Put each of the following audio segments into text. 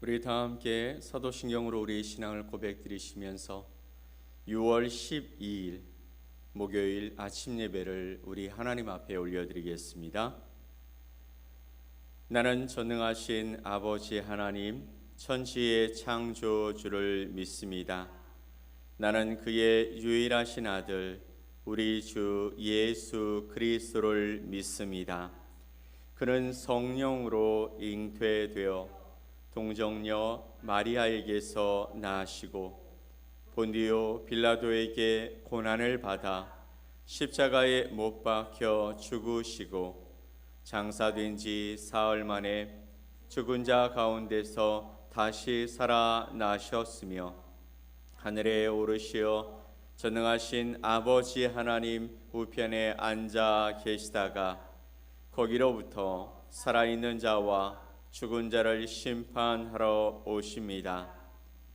우리 다 함께 사도신경으로 우리 신앙을 고백드리시면서 6월 12일 목요일 아침 예배를 우리 하나님 앞에 올려드리겠습니다. 나는 전능하신 아버지 하나님 천지의 창조주를 믿습니다. 나는 그의 유일하신 아들 우리 주 예수 그리스도를 믿습니다. 그는 성령으로 잉태되어 동정녀 마리아에게서 나시고 본디오 빌라도에게 고난을 받아 십자가에 못 박혀 죽으시고 장사된 지 사흘 만에 죽은 자 가운데서 다시 살아나셨으며 하늘에 오르시어 전능하신 아버지 하나님 우편에 앉아 계시다가 거기로부터 살아있는 자와 죽은 자를 심판하러 오십니다.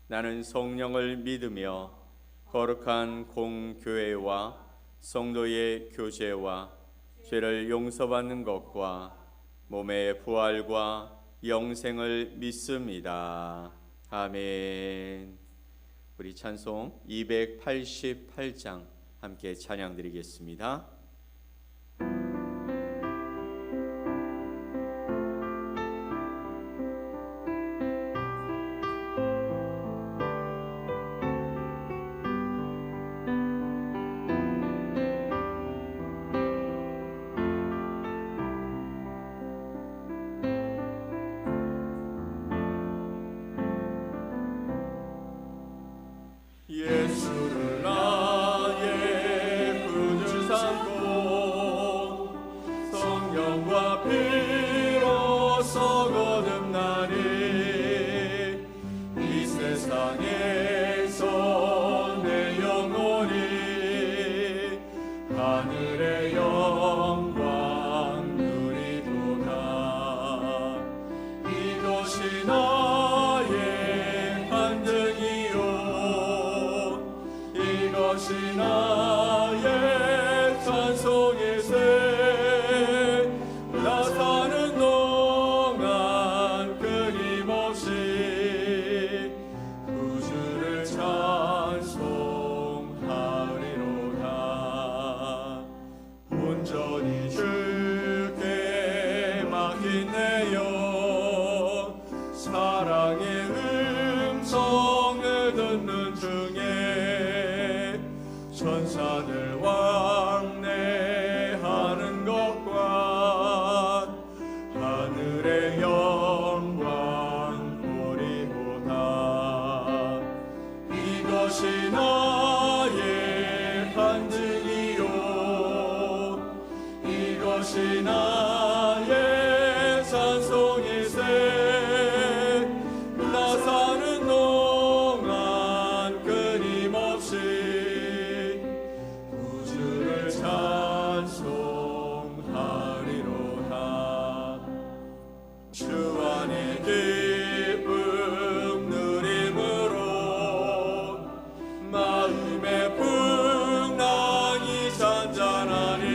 나는 성령을 믿으며 거룩한 공교회와 성도의 교제와 죄를 용서받는 것과 몸의 부활과 영생을 믿습니다. 아멘. 우리 찬송 288장 함께 찬양드리겠습니다. 예수를 나의 구주 삼고 성령과 피로써 거듭나니 이 세상에서 내 영혼이 하늘의 영광 누리도다. 이것이 나의 반등이요 이것이 나의 찬송일세. 나 사는 동안 끊임없이 구주를 찬송하리로다. 온전히 주께 맡긴 내 영 사랑의 음성을 듣는 중에 천사들 왕래하는 것과 하늘의 영광 보리로다. 이것이 나의 반증이요 이것이 나의 찬송일세. 나 사는 동안 끊임없이 구주를 찬송하리로다. 주 안에 기쁨 누림으로 마음의 풍랑이 잔잔하니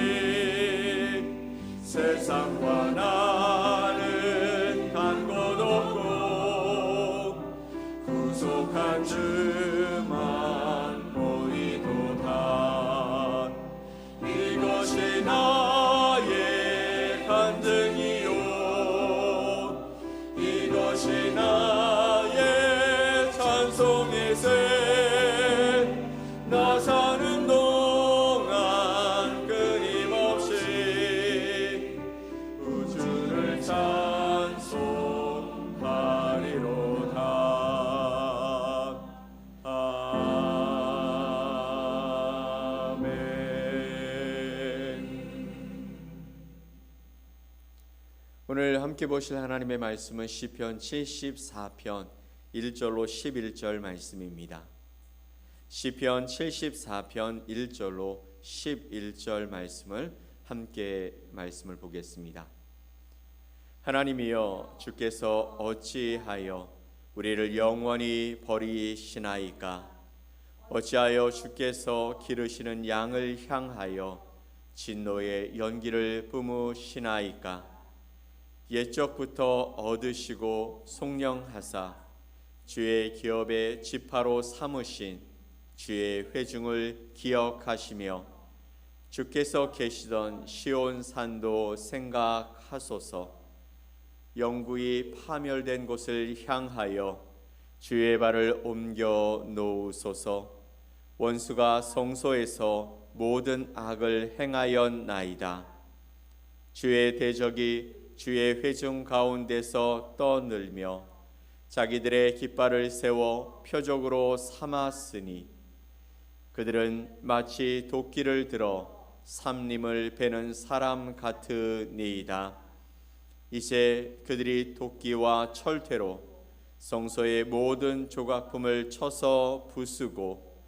세상과 나는 간 곳 없고 구속한 주만 보이도다. 이것이 나의 반등이요 이것이 나의 찬송일세. 나 사는 동안 끊임없이 우주를 찬송하리로다. 아멘. 오늘 함께 보실 하나님의 말씀은 시편 74편 1절로 11절 말씀입니다. 시편 74편 1절로 11절 말씀을 함께 말씀을 보겠습니다. 하나님이여 주께서 어찌하여 우리를 영원히 버리시나이까? 어찌하여 주께서 기르시는 양을 향하여 진노의 연기를 뿜으시나이까? 옛적부터 얻으시고 속령하사 주의 기업의 지파로 삼으신 주의 회중을 기억하시며 주께서 계시던 시온 산도 생각하소서. 영구히 파멸된 곳을 향하여 주의 발을 옮겨 놓으소서. 원수가 성소에서 모든 악을 행하였나이다. 주의 대적이 주의 회중 가운데서 떠늘며 자기들의 깃발을 세워 표적으로 삼았으니 그들은 마치 도끼를 들어 삼림을 베는 사람 같으니이다. 이제 그들이 도끼와 철퇴로 성소의 모든 조각품을 쳐서 부수고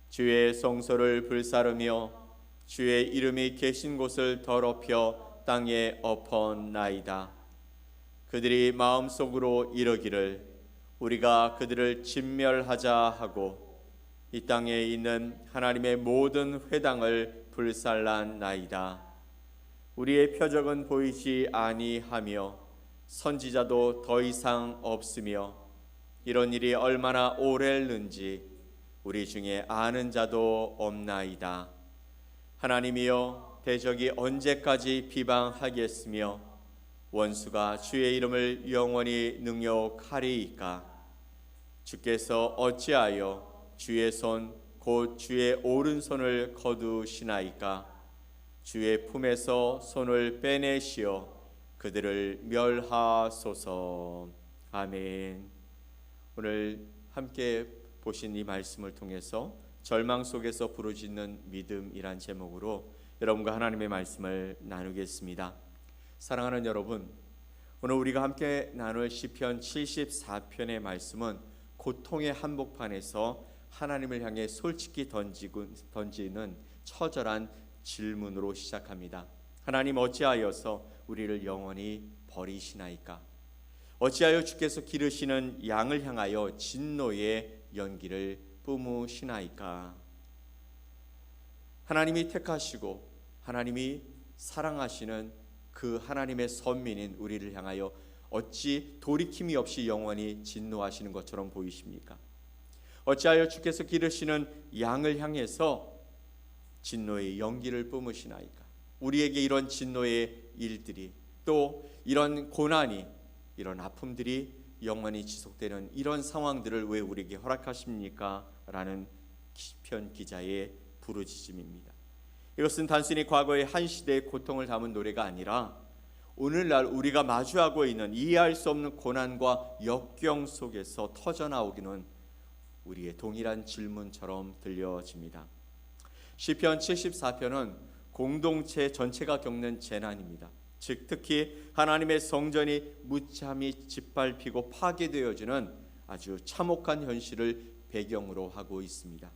주의 성소를 불사르며 주의 이름이 계신 곳을 더럽혀 땅에 엎어나이다. 그들이 마음속으로 이르기를 우리가 그들을 진멸하자 하고 이 땅에 있는 하나님의 모든 회당을 불살랐나이다. 우리의 표적은 보이지 아니하며 선지자도 더 이상 없으며 이런 일이 얼마나 오래는지 우리 중에 아는 자도 없나이다. 하나님이여, 대적이 언제까지 비방하겠으며 원수가 주의 이름을 영원히 능욕하리이까? 주께서 어찌하여 주의 손 곧 주의 오른손을 거두시나이까? 주의 품에서 손을 빼내시어 그들을 멸하소서. 아멘. 오늘 함께 보신 이 말씀을 통해서 절망 속에서 부르짖는 믿음이란 제목으로 여러분과 하나님의 말씀을 나누겠습니다. 사랑하는 여러분, 오늘 우리가 함께 나눌 시편 74편의 말씀은 고통의 한복판에서 하나님을 향해 솔직히 던지는 처절한 질문으로 시작합니다. 하나님, 어찌하여서 우리를 영원히 버리시나이까? 어찌하여 주께서 기르시는 양을 향하여 진노의 연기를 뿜으시나이까? 하나님이 택하시고 하나님이 사랑하시는 그 하나님의 선민인 우리를 향하여 어찌 돌이킴이 없이 영원히 진노하시는 것처럼 보이십니까? 어찌하여 주께서 기르시는 양을 향해서 진노의 연기를 뿜으시나이까? 우리에게 이런 진노의 일들이, 또 이런 고난이, 이런 아픔들이 영원히 지속되는 이런 상황들을 왜 우리에게 허락하십니까? 라는 시편 기자의 부르짖음입니다. 이것은 단순히 과거의 한 시대의 고통을 담은 노래가 아니라 오늘날 우리가 마주하고 있는 이해할 수 없는 고난과 역경 속에서 터져나오기는 우리의 동일한 질문처럼 들려집니다. 시편 74편은 공동체 전체가 겪는 재난입니다. 즉 특히 하나님의 성전이 무참히 짓밟히고 파괴되어지는 아주 참혹한 현실을 배경으로 하고 있습니다.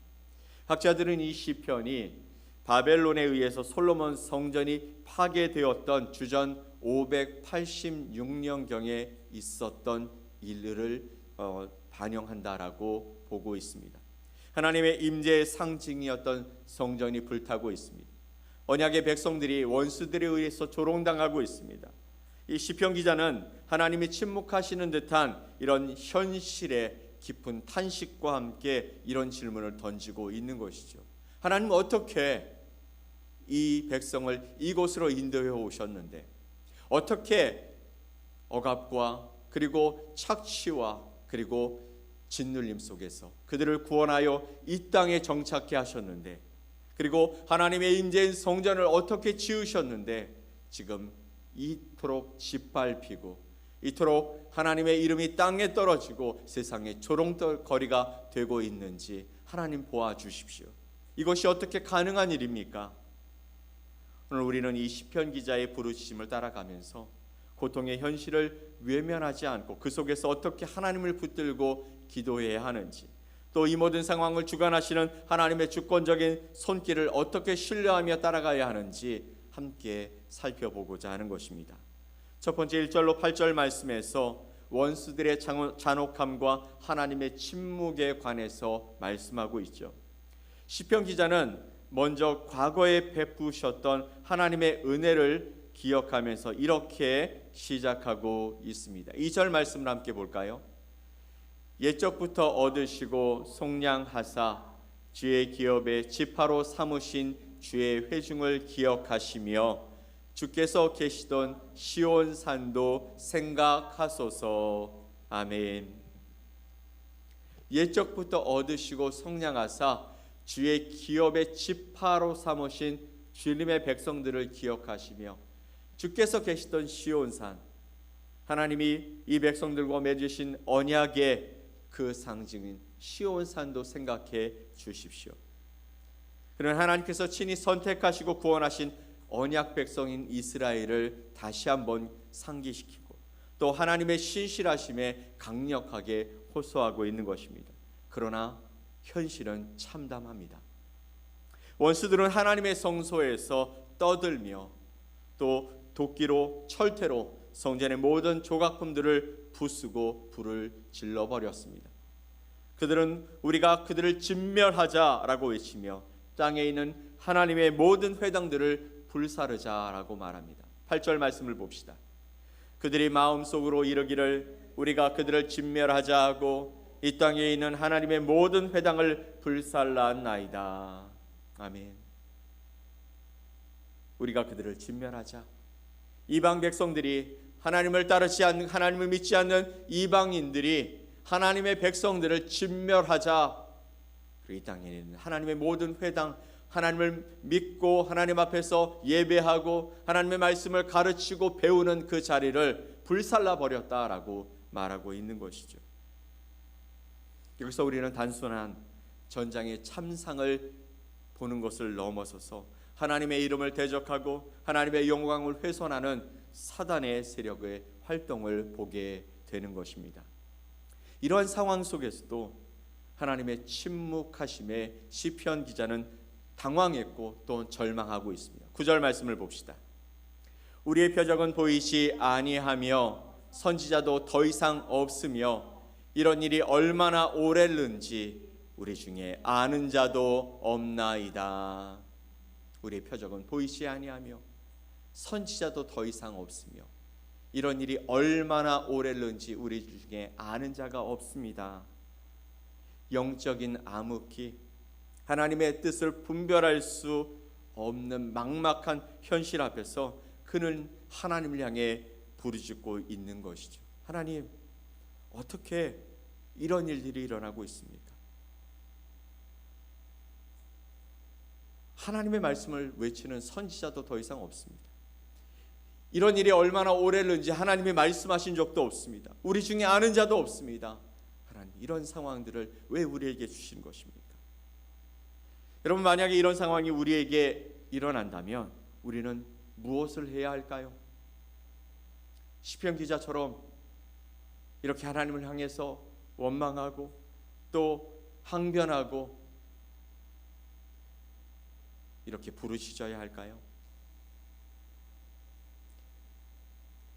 학자들은 이 시편이 바벨론에 의해서 솔로몬 성전이 파괴되었던 주전 586년경에 있었던 일을 반영한다라고 보고 있습니다. 하나님의 임재의 상징이었던 성전이 불타고 있습니다. 언약의 백성들이 원수들에 의해서 조롱당하고 있습니다. 이 시편 기자는 하나님이 침묵하시는 듯한 이런 현실의 깊은 탄식과 함께 이런 질문을 던지고 있는 것이죠. 하나님, 어떻게 이 백성을 이곳으로 인도해 오셨는데, 어떻게 억압과 그리고 착취와 그리고 짓눌림 속에서 그들을 구원하여 이 땅에 정착케 하셨는데, 그리고 하나님의 임재인 성전을 어떻게 지으셨는데 지금 이토록 짓밟히고 이토록 하나님의 이름이 땅에 떨어지고 세상에 조롱거리가 되고 있는지 하나님 보아주십시오. 이것이 어떻게 가능한 일입니까? 오늘 우리는 이 시편 기자의 부르짖음을 따라가면서 고통의 현실을 외면하지 않고 그 속에서 어떻게 하나님을 붙들고 기도해야 하는지, 또 이 모든 상황을 주관하시는 하나님의 주권적인 손길을 어떻게 신뢰하며 따라가야 하는지 함께 살펴보고자 하는 것입니다. 첫 번째 1절로 8절 말씀에서 원수들의 잔혹함과 하나님의 침묵에 관해서 말씀하고 있죠. 시편 기자는 먼저 과거에 베푸셨던 하나님의 은혜를 기억하면서 이렇게 시작하고 있습니다. 2절 말씀을 함께 볼까요? 옛적부터 얻으시고 속량하사 주의 기업에 지파로 삼으신 주의 회중을 기억하시며 주께서 계시던 시온산도 생각하소서. 아멘. 옛적부터 얻으시고 속량하사 주의 기업의 지파로 삼으신 주님의 백성들을 기억하시며 주께서 계시던 시온산, 하나님이 이 백성들과 맺으신 언약의 그 상징인 시온산도 생각해 주십시오. 그는 하나님께서 친히 선택하시고 구원하신 언약 백성인 이스라엘을 다시 한번 상기시키고 또 하나님의 신실하심에 강력하게 호소하고 있는 것입니다. 그러나 현실은 참담합니다. 원수들은 하나님의 성소에서 떠들며 또 도끼로 철퇴로 성전의 모든 조각품들을 부수고 불을 질러버렸습니다. 그들은 우리가 그들을 진멸하자라고 외치며 땅에 있는 하나님의 모든 회당들을 불사르자라고 말합니다. 8절 말씀을 봅시다. 그들이 마음속으로 이르기를 우리가 그들을 진멸하자 하고 이 땅에 있는 하나님의 모든 회당을 불살라나이다. 아멘. 우리가 그들을 진멸하자. 이방 백성들이 하나님을 따르지 않는, 하나님을 믿지 않는 이방인들이 하나님의 백성들을 진멸하자. 그리고 이 땅에 있는 하나님의 모든 회당, 하나님을 믿고 하나님 앞에서 예배하고 하나님의 말씀을 가르치고 배우는 그 자리를 불살라 버렸다라고 말하고 있는 것이죠. 여기서 우리는 단순한 전장의 참상을 보는 것을 넘어서서 하나님의 이름을 대적하고 하나님의 영광을 훼손하는 사단의 세력의 활동을 보게 되는 것입니다. 이러한 상황 속에서도 하나님의 침묵하심에 시편 기자는 당황했고 또 절망하고 있습니다. 9절 말씀을 봅시다. 우리의 표적은 보이지 아니하며 선지자도 더 이상 없으며 이런 일이 얼마나 오래는지 우리 중에 아는 자도 없나이다. 우리의 표적은 보이지 아니하며 선지자도 더 이상 없으며 이런 일이 얼마나 오래는지 우리 중에 아는 자가 없습니다. 영적인 암흑기, 하나님의 뜻을 분별할 수 없는 막막한 현실 앞에서 그는 하나님을 향해 부르짖고 있는 것이죠. 하나님, 어떻게 이런 일들이 일어나고 있습니까? 하나님의 말씀을 외치는 선지자도 더 이상 없습니다. 이런 일이 얼마나 오래는지 하나님이 말씀하신 적도 없습니다. 우리 중에 아는 자도 없습니다. 하나님, 이런 상황들을 왜 우리에게 주신 것입니까? 여러분, 만약에 이런 상황이 우리에게 일어난다면 우리는 무엇을 해야 할까요? 시편 기자처럼 이렇게 하나님을 향해서 원망하고 또 항변하고 이렇게 부르짖어야 할까요?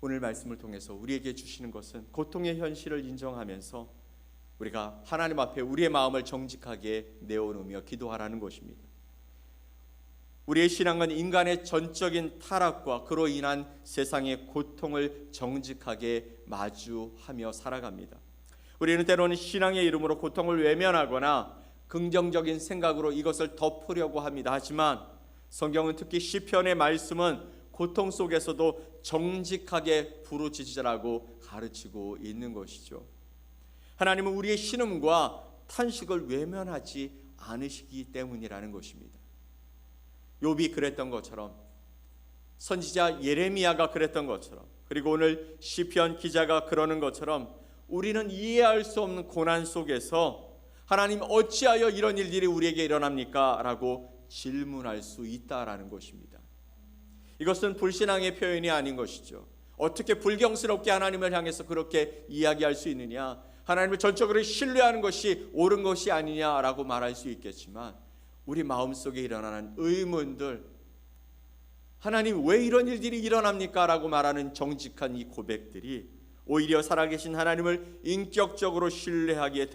오늘 말씀을 통해서 우리에게 주시는 것은 고통의 현실을 인정하면서 우리가 하나님 앞에 우리의 마음을 정직하게 내어놓으며 기도하라는 것입니다. 우리의 신앙은 인간의 전적인 타락과 그로 인한 세상의 고통을 정직하게 마주하며 살아갑니다. 우리는 때로는 신앙의 이름으로 고통을 외면하거나 긍정적인 생각으로 이것을 덮으려고 합니다. 하지만 성경은 특히 시편의 말씀은 고통 속에서도 정직하게 부르짖으라고 가르치고 있는 것이죠. 하나님은 우리의 신음과 탄식을 외면하지 않으시기 때문이라는 것입니다. 욥이 그랬던 것처럼, 선지자 예레미야가 그랬던 것처럼, 그리고 오늘 시편 기자가 그러는 것처럼 우리는 이해할 수 없는 고난 속에서 하나님, 어찌하여 이런 일들이 우리에게 일어납니까? 라고 질문할 수 있다라는 것입니다. 이것은 불신앙의 표현이 아닌 것이죠. 어떻게 불경스럽게 하나님을 향해서 그렇게 이야기할 수 있느냐? 하나님을 전적으로 신뢰하는 것이 옳은 것이 아니냐라고 말할 수 있겠지만 우리 마음속에 일어나는 의문들, 하나님 왜 이런 일들이 일어납니까? 라고 말하는 정직한 이 고백들이 오히려 살아계신 하나님을 인격적으로 신뢰하기에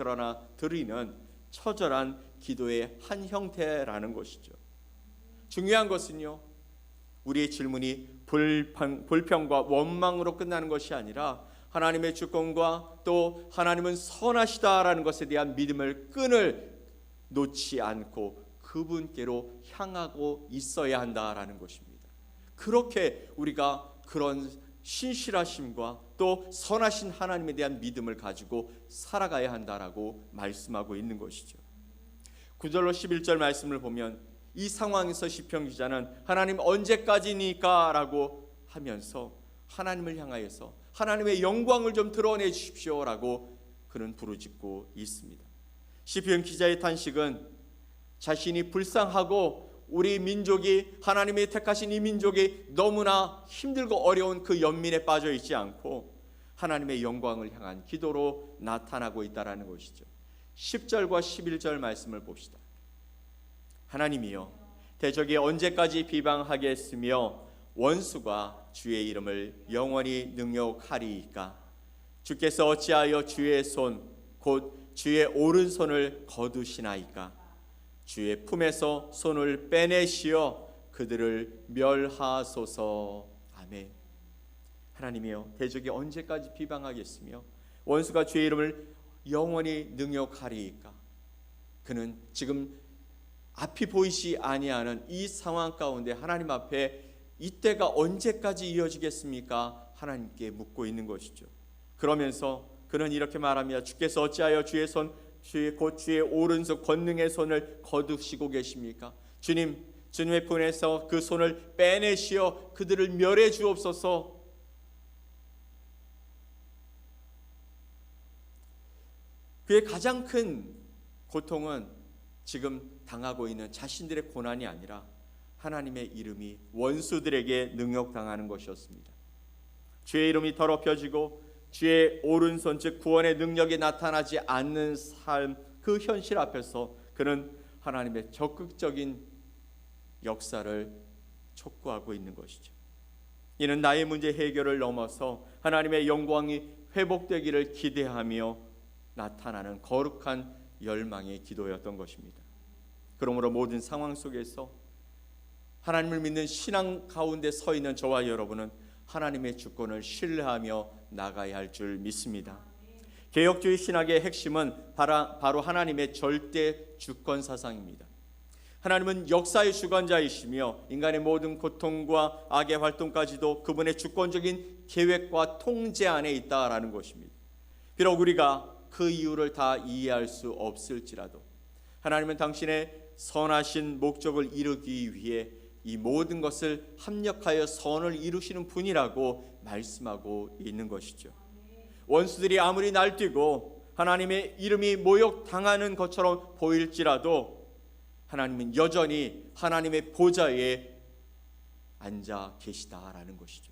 드리는 처절한 기도의 한 형태라는 것이죠. 중요한 것은요, 우리의 질문이 불평과 원망으로 끝나는 것이 아니라 하나님의 주권과 또 하나님은 선하시다라는 것에 대한 믿음을 끈을 놓지 않고 그분께로 향하고 있어야 한다라는 것입니다. 그렇게 우리가 그런 신실하심과 또 선하신 하나님에 대한 믿음을 가지고 살아가야 한다라고 말씀하고 있는 것이죠. 9절로 11절 말씀을 보면 이 상황에서 시편 기자는 하나님 언제까지니까 라고 하면서 하나님을 향하여서 하나님의 영광을 좀 드러내 주십시오 라고 그는 부르짖고 있습니다. 시편 기자의 탄식은 자신이 불쌍하고 우리 민족이 하나님이 택하신 이 민족이 너무나 힘들고 어려운 그 연민에 빠져 있지 않고 하나님의 영광을 향한 기도로 나타나고 있다는 것이죠. 10절과 11절 말씀을 봅시다. 하나님이여 대적이 언제까지 비방하겠으며 원수가 주의 이름을 영원히 능욕하리이까. 주께서 어찌하여 주의 손 곧 주의 오른손을 거두시나이까. 주의 품에서 손을 빼내시어 그들을 멸하소서. 아멘. 하나님이여 대적이 언제까지 비방하겠으며 원수가 주의 이름을 영원히 능욕하리이까. 그는 지금 앞이 보이지 아니하는 이 상황 가운데 하나님 앞에 이때가 언제까지 이어지겠습니까? 하나님께 묻고 있는 것이죠. 그러면서 그는 이렇게 말합니다. 주께서 어찌하여 주의 손 곧 주의 오른손 권능의 손을 거두시고 계십니까? 주님의 품에서 그 손을 빼내시어 그들을 멸해 주옵소서. 그의 가장 큰 고통은 지금 당하고 있는 자신들의 고난이 아니라 하나님의 이름이 원수들에게 능욕당하는 것이었습니다. 주의 이름이 더럽혀지고 주의 오른손 즉 구원의 능력이 나타나지 않는 삶, 그 현실 앞에서 그는 하나님의 적극적인 역사를 촉구하고 있는 것이죠. 이는 나의 문제 해결을 넘어서 하나님의 영광이 회복되기를 기대하며 나타나는 거룩한 열망의 기도였던 것입니다. 그러므로 모든 상황 속에서 하나님을 믿는 신앙 가운데 서 있는 저와 여러분은 하나님의 주권을 신뢰하며 나가야 할 줄 믿습니다. 개혁주의 신학의 핵심은 바로 하나님의 절대 주권 사상입니다. 하나님은 역사의 주관자이시며 인간의 모든 고통과 악의 활동까지도 그분의 주권적인 계획과 통제 안에 있다라는 것입니다. 비록 우리가 그 이유를 다 이해할 수 없을지라도 하나님은 당신의 선하신 목적을 이루기 위해 이 모든 것을 합력하여 선을 이루시는 분이라고 말씀하고 있는 것이죠. 원수들이 아무리 날뛰고 하나님의 이름이 모욕당하는 것처럼 보일지라도 하나님은 여전히 하나님의 보좌에 앉아 계시다라는 것이죠.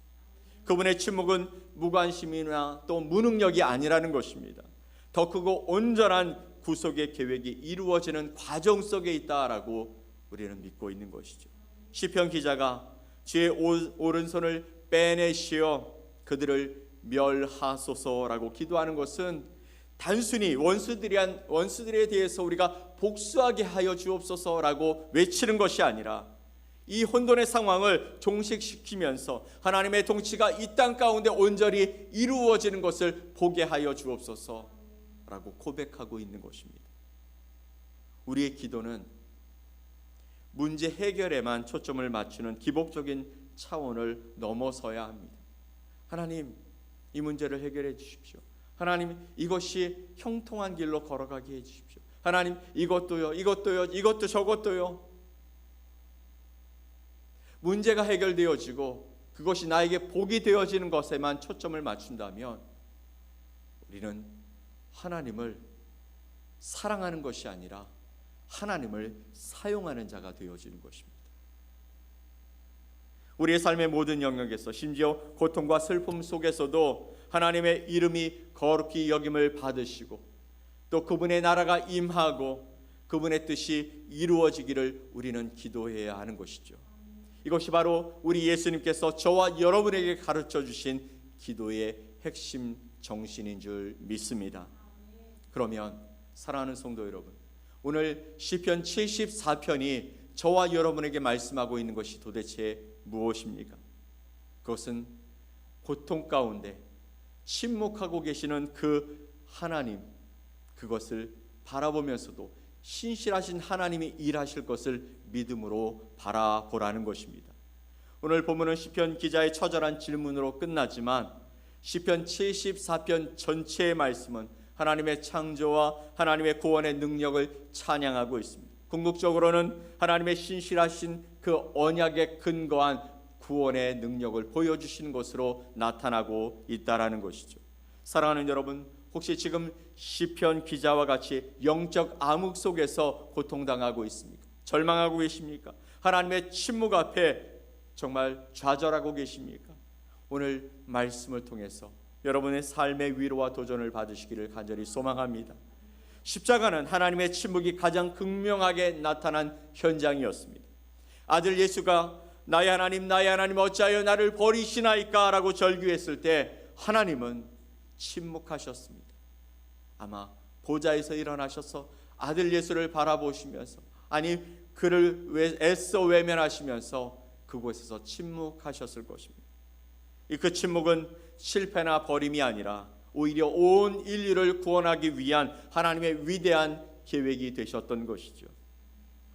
그분의 침묵은 무관심이나 또 무능력이 아니라는 것입니다. 더 크고 온전한 구속의 계획이 이루어지는 과정 속에 있다라고 우리는 믿고 있는 것이죠. 시편 기자가 주의 오른손을 빼내시어 그들을 멸하소서라고 기도하는 것은 단순히 원수들에 대해서 우리가 복수하게 하여 주옵소서라고 외치는 것이 아니라 이 혼돈의 상황을 종식시키면서 하나님의 통치가 이 땅 가운데 온전히 이루어지는 것을 보게 하여 주옵소서라고 고백하고 있는 것입니다. 우리의 기도는 문제 해결에만 초점을 맞추는 기복적인 차원을 넘어서야 합니다. 하나님, 이 문제를 해결해 주십시오. 하나님, 이것이 형통한 길로 걸어가게 해 주십시오. 하나님, 이것도 저것도요. 문제가 해결되어지고 그것이 나에게 복이 되어지는 것에만 초점을 맞춘다면 우리는 하나님을 사랑하는 것이 아니라 하나님을 사용하는 자가 되어지는 것입니다. 우리의 삶의 모든 영역에서 심지어 고통과 슬픔 속에서도 하나님의 이름이 거룩히 여김을 받으시고 또 그분의 나라가 임하고 그분의 뜻이 이루어지기를 우리는 기도해야 하는 것이죠. 이것이 바로 우리 예수님께서 저와 여러분에게 가르쳐 주신 기도의 핵심 정신인 줄 믿습니다. 그러면 사랑하는 성도 여러분, 오늘 시편 74편이 저와 여러분에게 말씀하고 있는 것이 도대체 무엇입니까? 그것은 고통 가운데 침묵하고 계시는 그 하나님, 그것을 바라보면서도 신실하신 하나님이 일하실 것을 믿음으로 바라보라는 것입니다. 오늘 본문은 시편 기자의 처절한 질문으로 끝나지만 시편 74편 전체의 말씀은 하나님의 창조와 하나님의 구원의 능력을 찬양하고 있습니다. 궁극적으로는 하나님의 신실하신 그 언약에 근거한 구원의 능력을 보여주시는 것으로 나타나고 있다라는 것이죠. 사랑하는 여러분, 혹시 지금 시편 기자와 같이 영적 암흑 속에서 고통당하고 있습니까? 절망하고 계십니까? 하나님의 침묵 앞에 정말 좌절하고 계십니까? 오늘 말씀을 통해서 여러분의 삶의 위로와 도전을 받으시기를 간절히 소망합니다. 십자가는 하나님의 침묵이 가장 극명하게 나타난 현장이었습니다. 아들 예수가 나의 하나님 어찌하여 나를 버리시나이까 라고 절규했을 때 하나님은 침묵하셨습니다. 아마 보좌에서 일어나셔서 아들 예수를 바라보시면서, 아니 그를 애써 외면하시면서 그곳에서 침묵하셨을 것입니다. 그 침묵은 실패나 버림이 아니라 오히려 온 인류를 구원하기 위한 하나님의 위대한 계획이 되셨던 것이죠.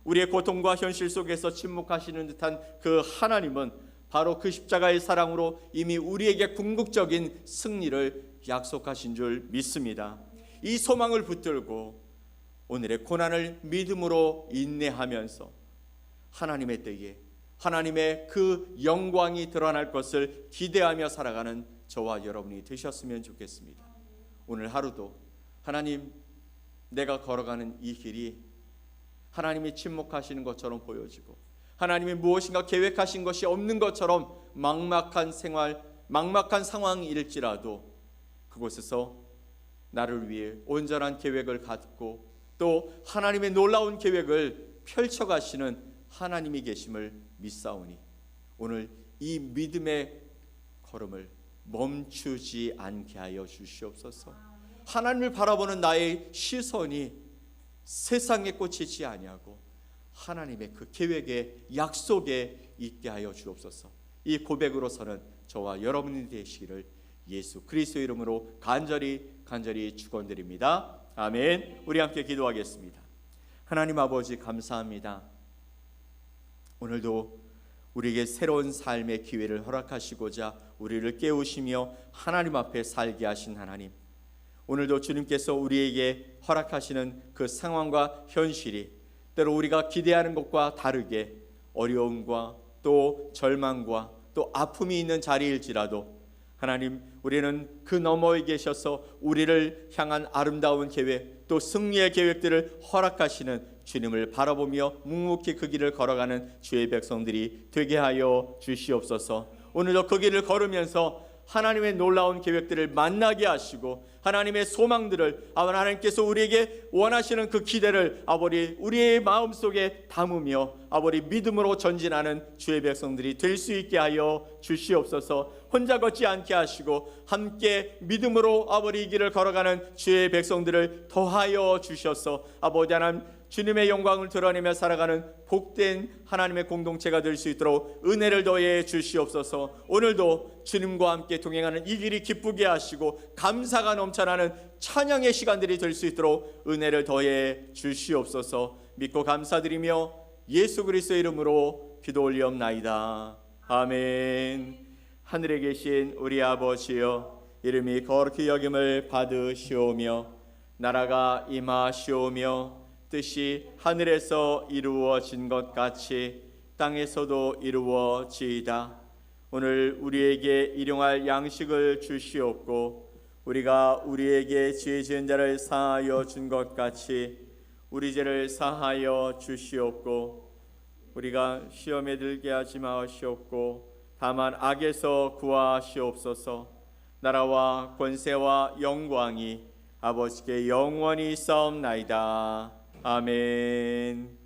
우리의 고통과 현실 속에서 침묵하시는 듯한 그 하나님은 바로 그 십자가의 사랑으로 이미 우리에게 궁극적인 승리를 약속하신 줄 믿습니다. 이 소망을 붙들고 오늘의 고난을 믿음으로 인내하면서 하나님의 때에 하나님의 그 영광이 드러날 것을 기대하며 살아가는 저와 여러분이 되셨으면 좋겠습니다. 오늘 하루도 하나님, 내가 걸어가는 이 길이 하나님이 침묵하시는 것처럼 보여지고 하나님이 무엇인가 계획하신 것이 없는 것처럼 막막한 생활, 막막한 상황일지라도 그곳에서 나를 위해 온전한 계획을 갖고 또 하나님의 놀라운 계획을 펼쳐가시는 하나님이 계심을 믿사오니 오늘 이 믿음의 걸음을 멈추지 않게 하여 주시옵소서. 하나님을 바라보는 나의 시선이 세상에 꽂히지 아니하고 하나님의 그 계획에 약속에 있게 하여 주옵소서. 이 고백으로서는 저와 여러분이 되시기를 예수 그리스도의 이름으로 간절히 축원드립니다. 아멘. 우리 함께 기도하겠습니다. 하나님 아버지, 감사합니다. 오늘도 우리에게 새로운 삶의 기회를 허락하시고자 우리를 깨우시며 하나님 앞에 살게 하신 하나님, 오늘도 주님께서 우리에게 허락하시는 그 상황과 현실이 때로 우리가 기대하는 것과 다르게 어려움과 또 절망과 또 아픔이 있는 자리일지라도 하나님, 우리는 그 너머에 계셔서 우리를 향한 아름다운 계획 또 승리의 계획들을 허락하시는 주님을 바라보며 묵묵히 그 길을 걸어가는 주의 백성들이 되게 하여 주시옵소서. 오늘도 그 길을 걸으면서 하나님의 놀라운 계획들을 만나게 하시고 하나님의 소망들을 하나님께서 우리에게 원하시는 그 기대를 우리의 마음속에 담으며 믿음으로 전진하는 주의 백성들이 될 수 있게 하여 주시옵소서. 혼자 걷지 않게 하시고 함께 믿음으로 이 길을 걸어가는 주의 백성들을 더하여 주셔서 아버지 하나님, 주님의 영광을 드러내며 살아가는 복된 하나님의 공동체가 될 수 있도록 은혜를 더해 주시옵소서. 오늘도 주님과 함께 동행하는 이 길이 기쁘게 하시고 감사가 넘쳐나는 찬양의 시간들이 될 수 있도록 은혜를 더해 주시옵소서. 믿고 감사드리며 예수 그리스도의 이름으로 기도 올리옵나이다. 아멘. 하늘에 계신 우리 아버지여, 이름이 거룩히 여김을 받으시오며 나라가 임하시오며 뜻이 하늘에서 이루어진 것 같이 땅에서도 이루어지이다. 오늘 우리에게 일용할 양식을 주시옵고 우리가 우리에게 죄 지은 자를 사하여 준 것 같이 우리 죄를 사하여 주시옵고 우리가 시험에 들게 하지 마시옵고 다만 악에서 구하시옵소서. 나라와 권세와 영광이 아버지께 영원히 있사옵나이다. 아멘.